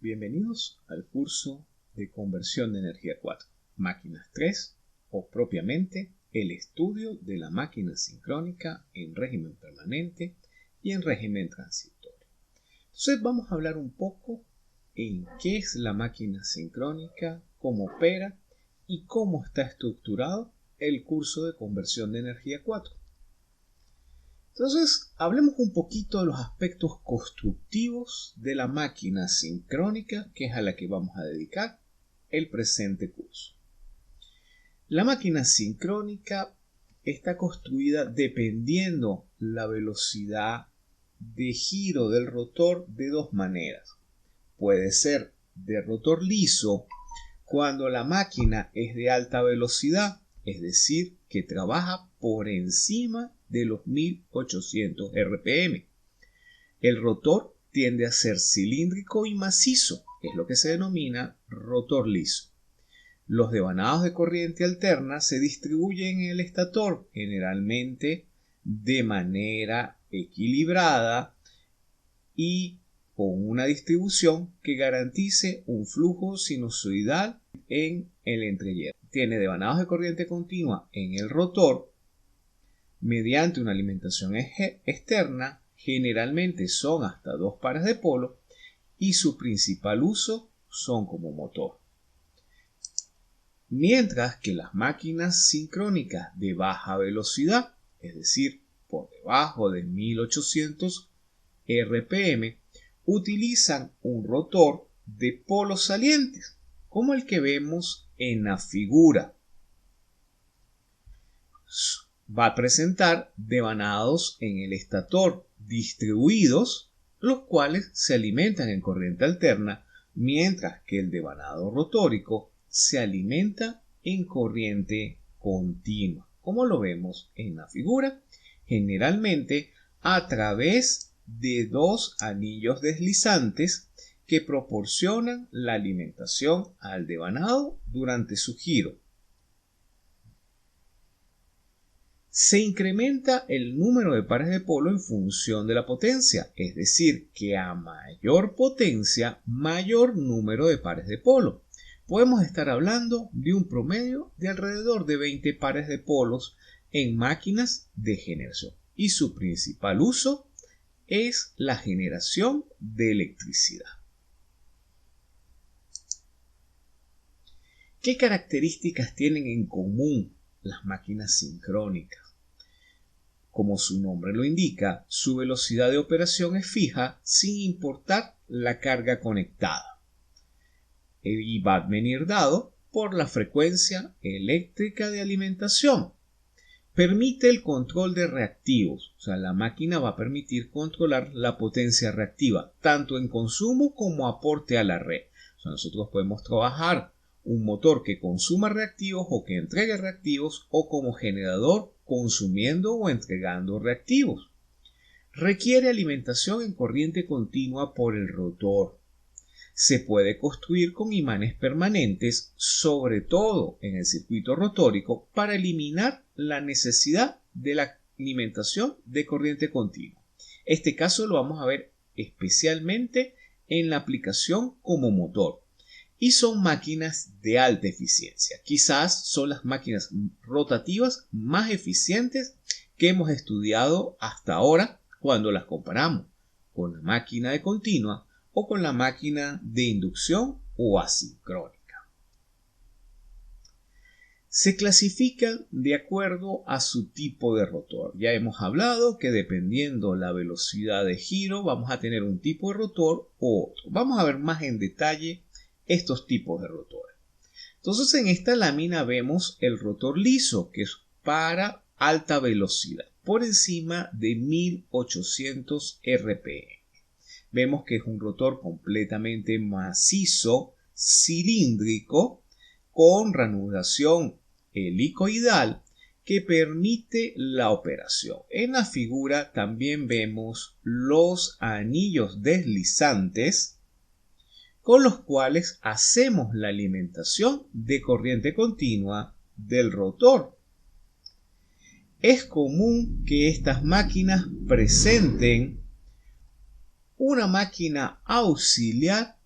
Bienvenidos al curso de Conversión de Energía 4, Máquinas 3 o propiamente el estudio de la máquina sincrónica en régimen permanente y en régimen transitorio. Entonces vamos a hablar un poco en qué es la máquina sincrónica, cómo opera y cómo está estructurado el curso de Conversión de Energía 4. Entonces, hablemos un poquito de los aspectos constructivos de la máquina sincrónica, que es a la que vamos a dedicar el presente curso. La máquina sincrónica está construida dependiendo la velocidad de giro del rotor de dos maneras. Puede ser de rotor liso cuando la máquina es de alta velocidad, es decir, que trabaja por encima de los 1800 RPM. El rotor tiende a ser cilíndrico y macizo, que es lo que se denomina rotor liso. Los devanados de corriente alterna se distribuyen en el estator, generalmente de manera equilibrada y con una distribución que garantice un flujo sinusoidal en el entrehierro. Tiene devanados de corriente continua en el rotor mediante una alimentación externa, generalmente son hasta 2 pares de polo y su principal uso son como motor. Mientras que las máquinas sincrónicas de baja velocidad, es decir, por debajo de 1800 RPM, utilizan un rotor de polos salientes, como el que vemos en la figura. Va a presentar devanados en el estator distribuidos, los cuales se alimentan en corriente alterna, mientras que el devanado rotórico se alimenta en corriente continua, como lo vemos en la figura, generalmente a través de dos anillos deslizantes que proporcionan la alimentación al devanado durante su giro. Se incrementa el número de pares de polo en función de la potencia, es decir, que a mayor potencia, mayor número de pares de polo. Podemos estar hablando de un promedio de alrededor de 20 pares de polos en máquinas de generación, y su principal uso es la generación de electricidad. ¿Qué características tienen en común las máquinas sincrónicas? Como su nombre lo indica, su velocidad de operación es fija sin importar la carga conectada y va a venir dado por la frecuencia eléctrica de alimentación. Permite el control de reactivos, o sea, la máquina va a permitir controlar la potencia reactiva, tanto en consumo como aporte a la red. O sea, nosotros podemos trabajar un motor que consuma reactivos o que entregue reactivos o como generador consumiendo o entregando reactivos. Requiere alimentación en corriente continua por el rotor. Se puede construir con imanes permanentes, sobre todo en el circuito rotórico, para eliminar la necesidad de la alimentación de corriente continua. Este caso lo vamos a ver especialmente en la aplicación como motor. Y son máquinas de alta eficiencia. Quizás son las máquinas rotativas más eficientes que hemos estudiado hasta ahora cuando las comparamos con la máquina de continua o con la máquina de inducción o asincrónica. Se clasifican de acuerdo a su tipo de rotor. Ya hemos hablado que dependiendo la velocidad de giro vamos a tener un tipo de rotor u otro. Vamos a ver más en detalle estos tipos de rotores. Entonces en esta lámina vemos el rotor liso, que es para alta velocidad, por encima de 1800 RPM. Vemos que es un rotor completamente macizo, cilíndrico, con ranuración helicoidal que permite la operación. En la figura también vemos los anillos deslizantes con los cuales hacemos la alimentación de corriente continua del rotor. Es común que estas máquinas presenten una máquina auxiliar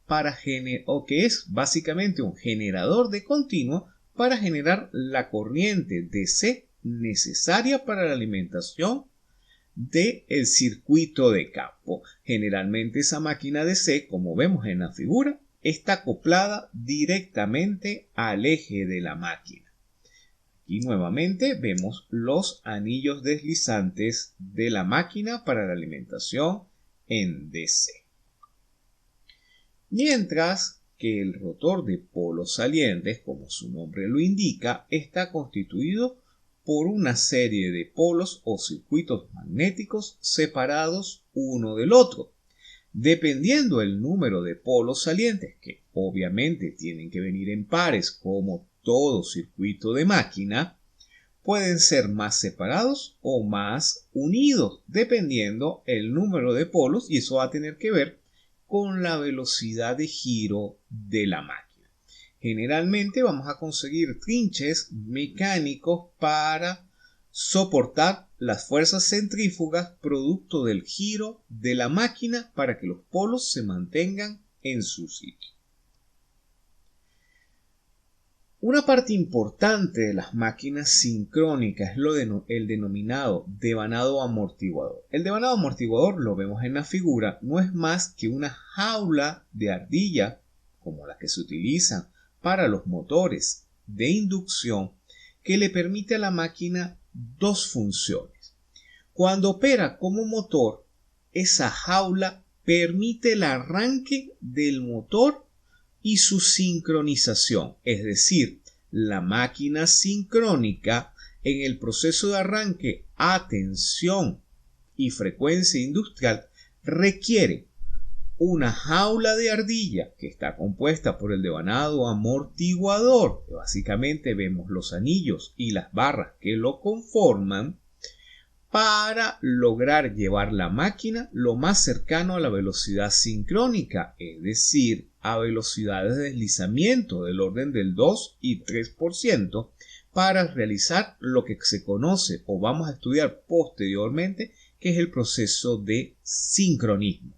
o que es básicamente un generador de continuo para generar la corriente DC necesaria para la alimentación del circuito de campo. Generalmente esa máquina DC, como vemos en la figura, está acoplada directamente al eje de la máquina. Y nuevamente vemos los anillos deslizantes de la máquina para la alimentación en DC. Mientras que el rotor de polos salientes, como su nombre lo indica, está constituido por una serie de polos o circuitos magnéticos separados uno del otro. Dependiendo el número de polos salientes, que obviamente tienen que venir en pares como todo circuito de máquina, pueden ser más separados o más unidos, dependiendo el número de polos, y eso va a tener que ver con la velocidad de giro de la máquina. Generalmente vamos a conseguir trinches mecánicos para soportar las fuerzas centrífugas producto del giro de la máquina para que los polos se mantengan en su sitio. Una parte importante de las máquinas sincrónicas es el denominado devanado amortiguador. El devanado amortiguador, lo vemos en la figura, no es más que una jaula de ardilla, como las que se utilizan para los motores de inducción, que le permite a la máquina dos funciones. Cuando opera como motor, esa jaula permite el arranque del motor y su sincronización, es decir, la máquina sincrónica en el proceso de arranque a tensión y frecuencia industrial requiere una jaula de ardilla que está compuesta por el devanado amortiguador, que básicamente vemos los anillos y las barras que lo conforman, para lograr llevar la máquina lo más cercano a la velocidad sincrónica, es decir, a velocidades de deslizamiento del orden del 2 y 3%, para realizar lo que se conoce o vamos a estudiar posteriormente, que es el proceso de sincronismo.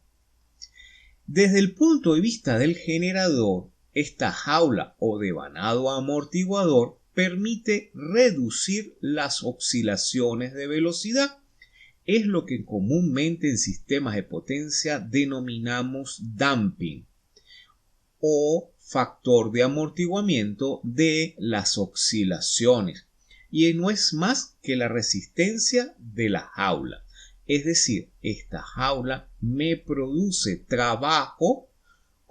Desde el punto de vista del generador, esta jaula o devanado amortiguador permite reducir las oscilaciones de velocidad. Es lo que comúnmente en sistemas de potencia denominamos damping o factor de amortiguamiento de las oscilaciones. Y no es más que la resistencia de la jaula. Es decir, esta jaula me produce trabajo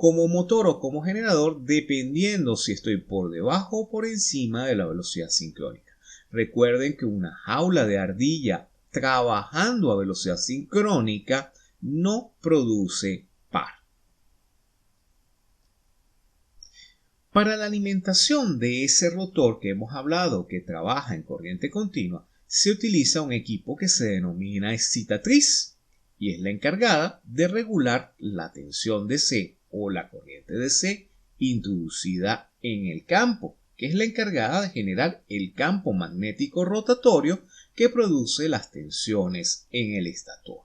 como motor o como generador dependiendo si estoy por debajo o por encima de la velocidad sincrónica. Recuerden que una jaula de ardilla trabajando a velocidad sincrónica no produce par. Para la alimentación de ese rotor que hemos hablado que trabaja en corriente continua, se utiliza un equipo que se denomina excitatriz y es la encargada de regular la tensión DC o la corriente DC introducida en el campo, que es la encargada de generar el campo magnético rotatorio que produce las tensiones en el estator.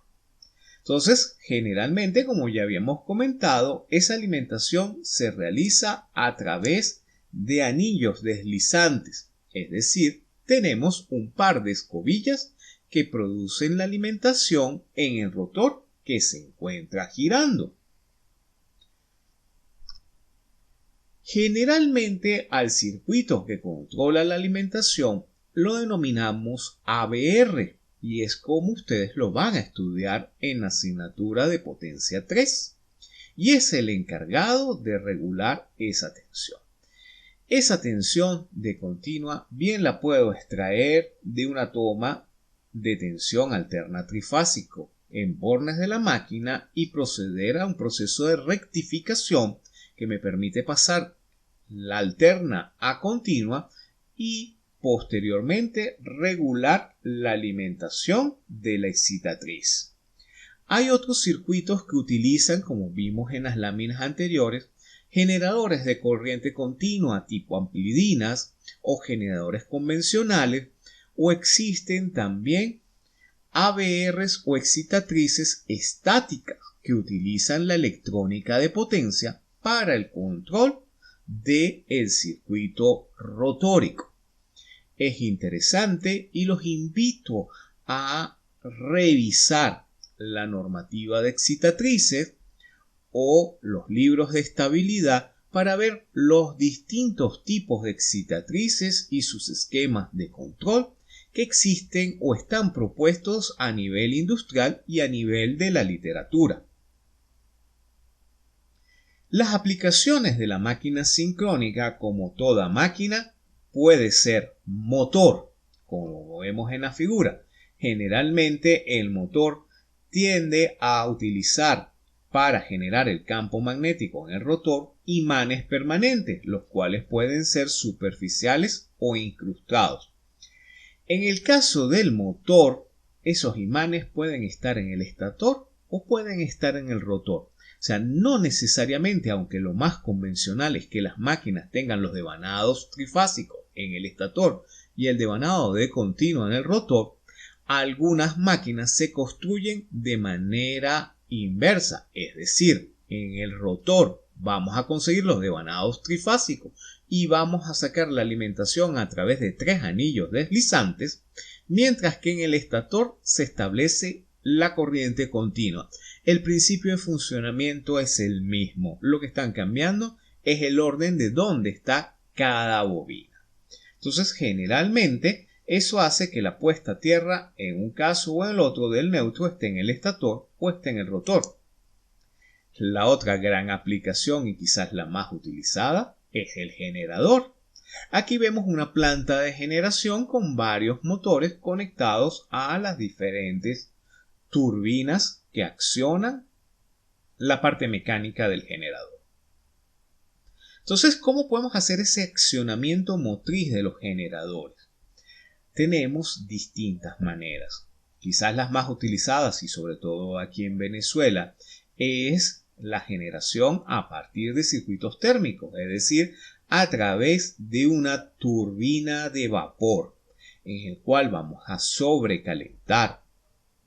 Entonces, generalmente, como ya habíamos comentado, esa alimentación se realiza a través de anillos deslizantes, es decir, tenemos un par de escobillas que producen la alimentación en el rotor que se encuentra girando. Generalmente al circuito que controla la alimentación lo denominamos ABR y es como ustedes lo van a estudiar en la asignatura de potencia 3 y es el encargado de regular esa tensión. Esa tensión de continua bien la puedo extraer de una toma de tensión alterna trifásico en bornes de la máquina y proceder a un proceso de rectificación que me permite pasar la alterna a continua y posteriormente regular la alimentación de la excitatriz. Hay otros circuitos que utilizan, como vimos en las láminas anteriores, generadores de corriente continua tipo amplidinas o generadores convencionales, o existen también ABRs o excitatrices estáticas que utilizan la electrónica de potencia para el control del circuito rotórico. Es interesante y los invito a revisar la normativa de excitatrices o los libros de estabilidad para ver los distintos tipos de excitatrices y sus esquemas de control que existen o están propuestos a nivel industrial y a nivel de la literatura. Las aplicaciones de la máquina sincrónica, como toda máquina, puede ser motor, como vemos en la figura. Generalmente el motor tiende a utilizar para generar el campo magnético en el rotor imanes permanentes, los cuales pueden ser superficiales o incrustados. En el caso del motor, esos imanes pueden estar en el estator o pueden estar en el rotor. O sea, no necesariamente, aunque lo más convencional es que las máquinas tengan los devanados trifásicos en el estator y el devanado de continuo en el rotor, algunas máquinas se construyen de manera inversa, es decir, en el rotor vamos a conseguir los devanados trifásicos y vamos a sacar la alimentación a través de 3 anillos deslizantes, mientras que en el estator se establece la corriente continua. El principio de funcionamiento es el mismo. Lo que están cambiando es el orden de dónde está cada bobina. Entonces, generalmente, eso hace que la puesta a tierra en un caso o en el otro del neutro esté en el estator o esté en el rotor. La otra gran aplicación y quizás la más utilizada es el generador. Aquí vemos una planta de generación con varios motores conectados a las diferentes turbinas que accionan la parte mecánica del generador. Entonces, ¿cómo podemos hacer ese accionamiento motriz de los generadores? Tenemos distintas maneras. Quizás las más utilizadas, y sobre todo aquí en Venezuela, es la generación a partir de circuitos térmicos, es decir, a través de una turbina de vapor, en el cual vamos a sobrecalentar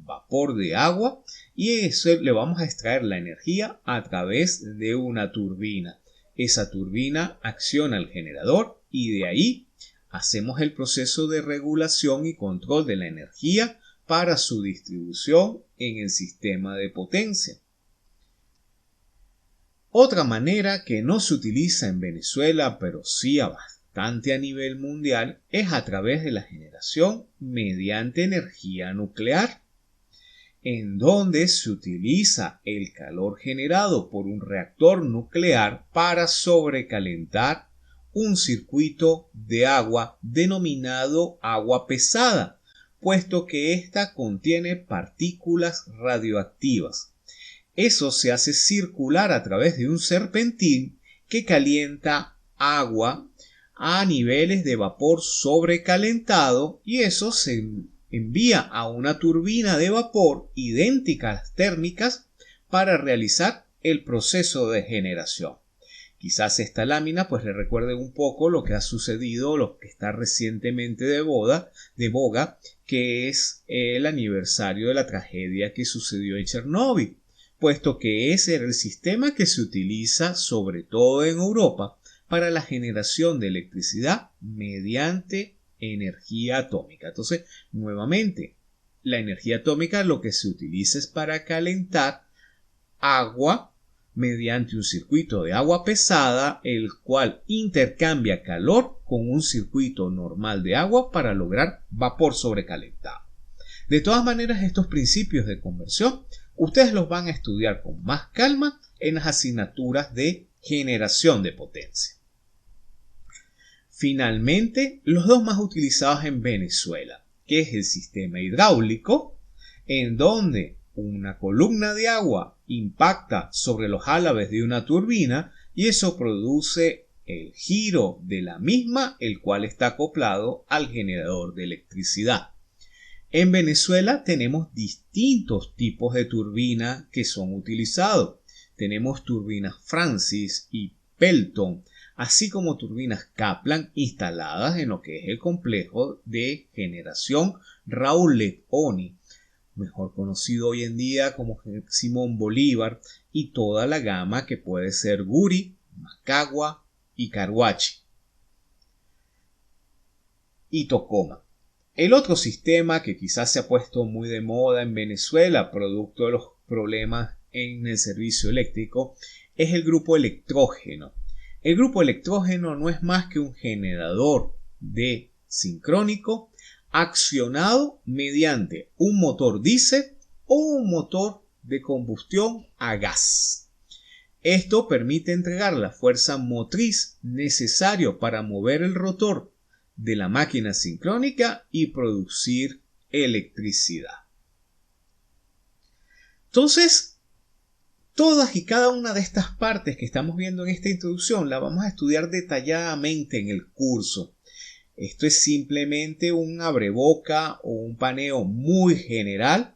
vapor de agua y eso le vamos a extraer la energía a través de una turbina. Esa turbina acciona el generador y de ahí hacemos el proceso de regulación y control de la energía para su distribución en el sistema de potencia. Otra manera que no se utiliza en Venezuela, pero sí bastante a nivel mundial, es a través de la generación mediante energía nuclear, en donde se utiliza el calor generado por un reactor nuclear para sobrecalentar un circuito de agua denominado agua pesada, puesto que ésta contiene partículas radioactivas. Eso se hace circular a través de un serpentín que calienta agua a niveles de vapor sobrecalentado y eso se envía a una turbina de vapor idéntica a las térmicas para realizar el proceso de generación. Quizás esta lámina pues le recuerde un poco lo que ha sucedido, lo que está recientemente de boga, que es el aniversario de la tragedia que sucedió en Chernóbil, puesto que ese era el sistema que se utiliza sobre todo en Europa para la generación de electricidad mediante energía atómica. Entonces, nuevamente, la energía atómica lo que se utiliza es para calentar agua mediante un circuito de agua pesada, el cual intercambia calor con un circuito normal de agua para lograr vapor sobrecalentado. De todas maneras, estos principios de conversión ustedes los van a estudiar con más calma en las asignaturas de generación de potencia. Finalmente, los dos más utilizados en Venezuela, que es el sistema hidráulico, en donde una columna de agua impacta sobre los álabes de una turbina y eso produce el giro de la misma, el cual está acoplado al generador de electricidad. En Venezuela tenemos distintos tipos de turbinas que son utilizados. Tenemos turbinas Francis y Pelton, así como turbinas Kaplan instaladas en lo que es el complejo de generación Raulet-Oni, mejor conocido hoy en día como Simón Bolívar, y toda la gama que puede ser Guri, Makawa y Karuachi y Tokoma. El otro sistema que quizás se ha puesto muy de moda en Venezuela, producto de los problemas en el servicio eléctrico, es el grupo electrógeno. El grupo electrógeno no es más que un generador de sincrónico accionado mediante un motor diésel o un motor de combustión a gas. Esto permite entregar la fuerza motriz necesaria para mover el rotor de la máquina sincrónica y producir electricidad. Entonces, todas y cada una de estas partes que estamos viendo en esta introducción la vamos a estudiar detalladamente en el curso. Esto es simplemente un abreboca o un paneo muy general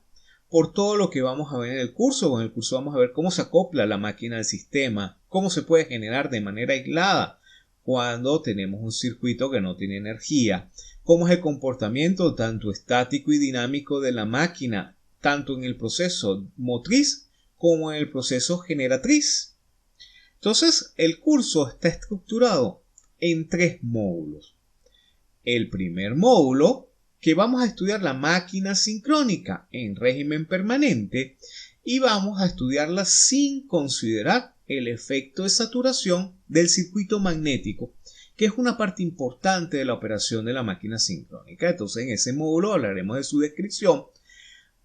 por todo lo que vamos a ver en el curso. En el curso vamos a ver cómo se acopla la máquina al sistema, cómo se puede generar de manera aislada cuando tenemos un circuito que no tiene energía, cómo es el comportamiento tanto estático y dinámico de la máquina, tanto en el proceso motriz como en el proceso generatriz. Entonces, el curso está estructurado en 3 módulos. El primer módulo, que vamos a estudiar la máquina sincrónica en régimen permanente y vamos a estudiarla sin considerar el efecto de saturación del circuito magnético, que es una parte importante de la operación de la máquina sincrónica. Entonces, en ese módulo hablaremos de su descripción.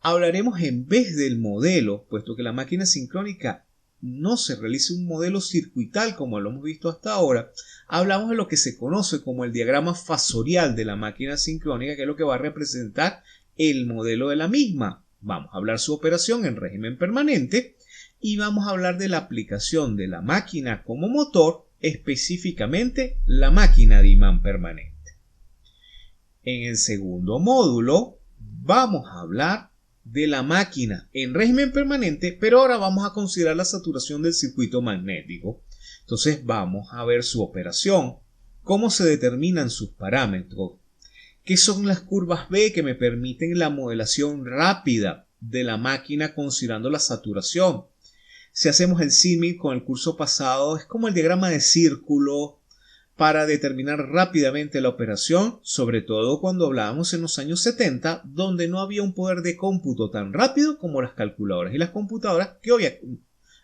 Hablaremos en vez del modelo, puesto que la máquina sincrónica no se realiza un modelo circuital como lo hemos visto hasta ahora, hablamos de lo que se conoce como el diagrama fasorial de la máquina sincrónica, que es lo que va a representar el modelo de la misma. Vamos a hablar su operación en régimen permanente y vamos a hablar de la aplicación de la máquina como motor, específicamente la máquina de imán permanente. En el segundo módulo vamos a hablar de la máquina en régimen permanente, pero ahora vamos a considerar la saturación del circuito magnético. Entonces vamos a ver su operación, cómo se determinan sus parámetros, qué son las curvas B que me permiten la modelación rápida de la máquina considerando la saturación. Si hacemos el símil con el curso pasado, es como el diagrama de círculo para determinar rápidamente la operación, sobre todo cuando hablábamos en los años 70, donde no había un poder de cómputo tan rápido como las calculadoras y las computadoras que hoy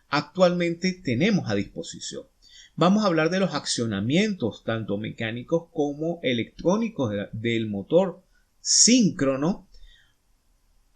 actualmente tenemos a disposición. Vamos a hablar de los accionamientos, tanto mecánicos como electrónicos del motor síncrono,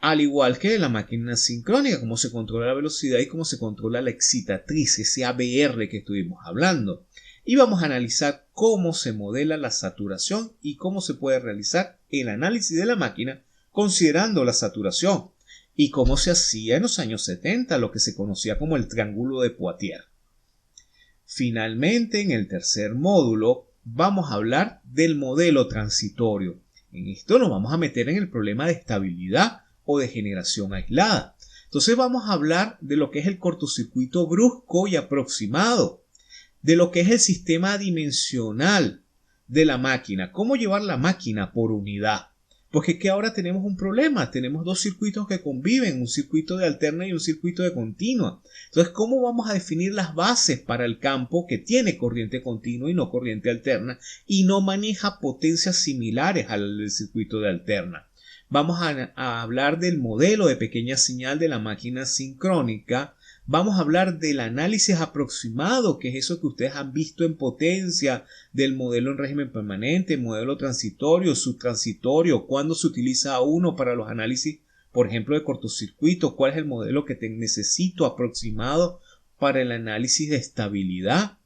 al igual que de la máquina sincrónica, cómo se controla la velocidad y cómo se controla la excitatriz, ese ABR que estuvimos hablando. Y vamos a analizar cómo se modela la saturación y cómo se puede realizar el análisis de la máquina considerando la saturación y cómo se hacía en los años 70, lo que se conocía como el triángulo de Poitiers. Finalmente, en el tercer módulo, vamos a hablar del modelo transitorio. En esto nos vamos a meter en el problema de estabilidad o de generación aislada. Entonces vamos a hablar de lo que es el cortocircuito brusco y aproximado, de lo que es el sistema dimensional de la máquina, cómo llevar la máquina por unidad. Porque es que ahora tenemos un problema, tenemos 2 circuitos que conviven, un circuito de alterna y un circuito de continua. Entonces, ¿cómo vamos a definir las bases para el campo que tiene corriente continua y no corriente alterna y no maneja potencias similares al del circuito de alterna? Vamos a hablar del modelo de pequeña señal de la máquina sincrónica. Vamos a hablar del análisis aproximado, que es eso que ustedes han visto en potencia del modelo en régimen permanente, modelo transitorio, subtransitorio, cuándo se utiliza uno para los análisis, por ejemplo, de cortocircuito, cuál es el modelo que necesito aproximado para el análisis de estabilidad,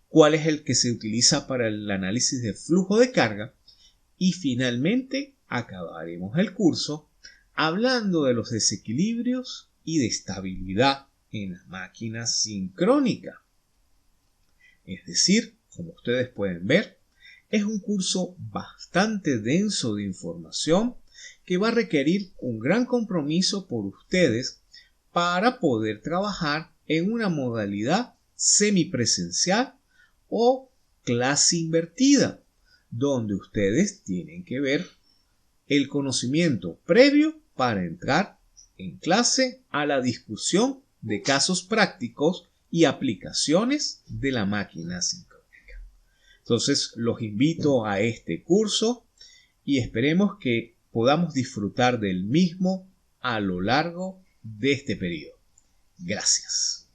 cuál es el que se utiliza para el análisis de flujo de carga y finalmente acabaremos el curso hablando de los desequilibrios y de estabilidad en la máquina sincrónica. Es decir, como ustedes pueden ver, es un curso bastante denso de información que va a requerir un gran compromiso por ustedes para poder trabajar en una modalidad semipresencial o clase invertida, donde ustedes tienen que ver el conocimiento previo para entrar en clase a la discusión de casos prácticos y aplicaciones de la máquina sincrónica. Entonces los invito a este curso y esperemos que podamos disfrutar del mismo a lo largo de este periodo. Gracias.